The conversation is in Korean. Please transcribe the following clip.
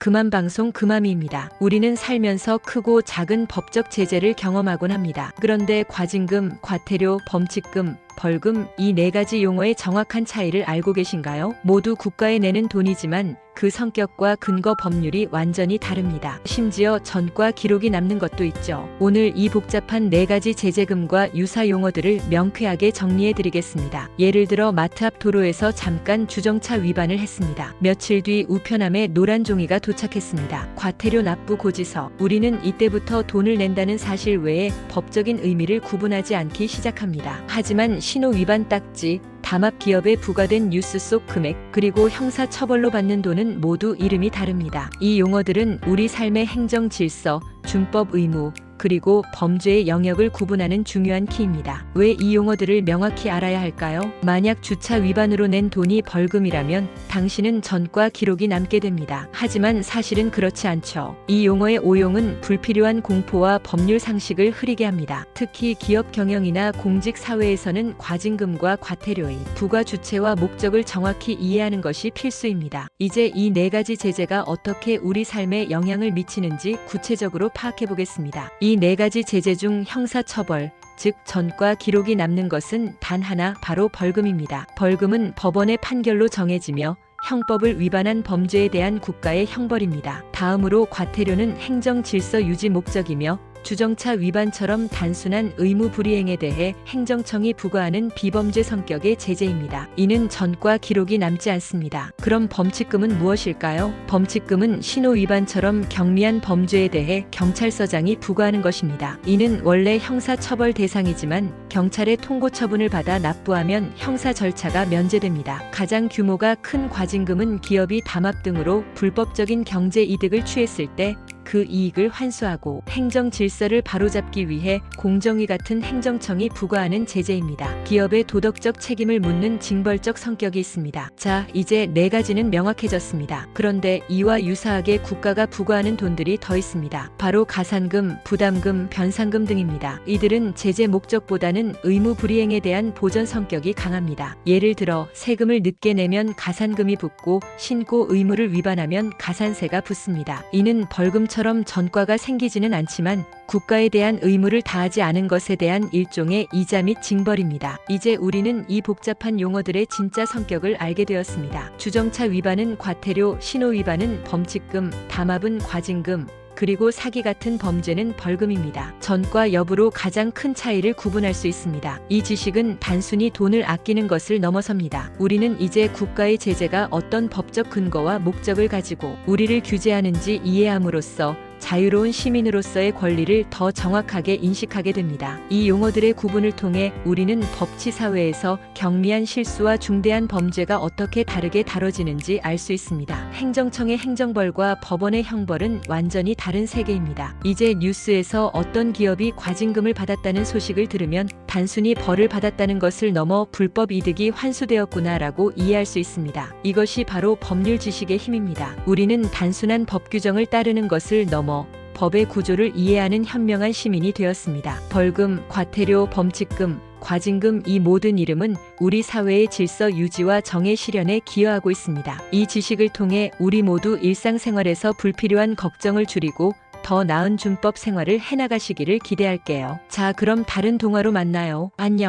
그만 방송 그맘입니다. 우리는 살면서 크고 작은 법적 제재를 경험하곤 합니다. 그런데 과징금, 과태료, 범칙금, 벌금 이 네 가지 용어의 정확한 차이를 알고 계신가요? 모두 국가에 내는 돈이지만 그 성격과 근거 법률이 완전히 다릅니다. 심지어 전과 기록이 남는 것도 있죠. 오늘 이 복잡한 네 가지 제재금과 유사 용어들을 명쾌하게 정리해 드리겠습니다. 예를 들어 마트 앞 도로에서 잠깐 주정차 위반을 했습니다. 며칠 뒤 우편함에 노란 종이가 도착했습니다. 과태료 납부 고지서. 우리는 이때부터 돈을 낸다는 사실 외에 법적인 의미를 구분하지 않기 시작합니다. 하지만 신호 위반 딱지, 담합 기업에 부과된 뉴스 속 금액, 그리고 형사 처벌로 받는 돈은 모두 이름이 다릅니다. 이 용어들은 우리 삶의 행정 질서, 준법 의무, 그리고 범죄의 영역을 구분하는 중요한 키입니다. 왜 이 용어들을 명확히 알아야 할까요? 만약 주차 위반으로 낸 돈이 벌금이라면 당신은 전과 기록이 남게 됩니다. 하지만 사실은 그렇지 않죠. 이 용어의 오용은 불필요한 공포와 법률 상식을 흐리게 합니다. 특히 기업 경영이나 공직 사회에서는 과징금과 과태료의 부과 주체와 목적을 정확히 이해하는 것이 필수입니다. 이제 이 네 가지 제재가 어떻게 우리 삶에 영향을 미치는지 구체적으로 파악해 보겠습니다. 이 네 가지 제재 중 형사처벌, 즉 전과 기록이 남는 것은 단 하나, 바로 벌금입니다. 벌금은 법원의 판결로 정해지며 형법을 위반한 범죄에 대한 국가의 형벌입니다. 다음으로 과태료는 행정 질서 유지 목적이며 주정차 위반처럼 단순한 의무 불이행에 대해 행정청이 부과하는 비범죄 성격의 제재입니다. 이는 전과 기록이 남지 않습니다. 그럼 범칙금은 무엇일까요? 범칙금은 신호 위반처럼 경미한 범죄에 대해 경찰서장이 부과하는 것입니다. 이는 원래 형사처벌 대상이지만 경찰의 통고 처분을 받아 납부하면 형사 절차가 면제됩니다. 가장 규모가 큰 과징금은 기업이 담합 등으로 불법적인 경제 이득을 취했을 때 그 이익을 환수하고 행정 질서를 바로잡기 위해 공정위 같은 행정청이 부과하는 제재입니다. 기업의 도덕적 책임을 묻는 징벌적 성격이 있습니다. 자, 이제 네 가지는 명확해졌습니다. 그런데 이와 유사하게 국가가 부과하는 돈들이 더 있습니다. 바로 가산금, 부담금, 변상금 등입니다. 이들은 제재 목적보다는 의무 불이행에 대한 보전 성격이 강합니다. 예를 들어 세금을 늦게 내면 가산금이 붙고 신고 의무를 위반하면 가산세가 붙습니다. 이는 벌금처럼 전과가 생기지는 않지만 국가에 대한 의무를 다하지 않은 것에 대한 일종의 이자 및 징벌입니다. 이제 우리는 이 복잡한 용어들의 진짜 성격을 알게 되었습니다. 주정차 위반은 과태료, 신호 위반은 범칙금, 담합은 과징금, 그리고 사기 같은 범죄는 벌금입니다. 전과 여부로 가장 큰 차이를 구분할 수 있습니다. 이 지식은 단순히 돈을 아끼는 것을 넘어섭니다. 우리는 이제 국가의 제재가 어떤 법적 근거와 목적을 가지고 우리를 규제하는지 이해함으로써 자유로운 시민으로서의 권리를 더 정확하게 인식하게 됩니다. 이 용어들의 구분을 통해 우리는 법치사회에서 경미한 실수와 중대한 범죄가 어떻게 다르게 다뤄지는지 알 수 있습니다. 행정청의 행정벌과 법원의 형벌은 완전히 다른 세계입니다. 이제 뉴스에서 어떤 기업이 과징금을 받았다는 소식을 들으면 단순히 벌을 받았다는 것을 넘어 불법 이득이 환수되었구나라고 이해할 수 있습니다. 이것이 바로 법률 지식의 힘입니다. 우리는 단순한 법 규정을 따르는 것을 넘어 법의 구조를 이해하는 현명한 시민이 되었습니다. 벌금, 과태료, 범칙금, 과징금 이 모든 이름은 우리 사회의 질서 유지와 정의 실현에 기여하고 있습니다. 이 지식을 통해 우리 모두 일상생활에서 불필요한 걱정을 줄이고 더 나은 준법 생활을 해나가시기를 기대할게요. 자, 그럼 다른 동화로 만나요. 안녕.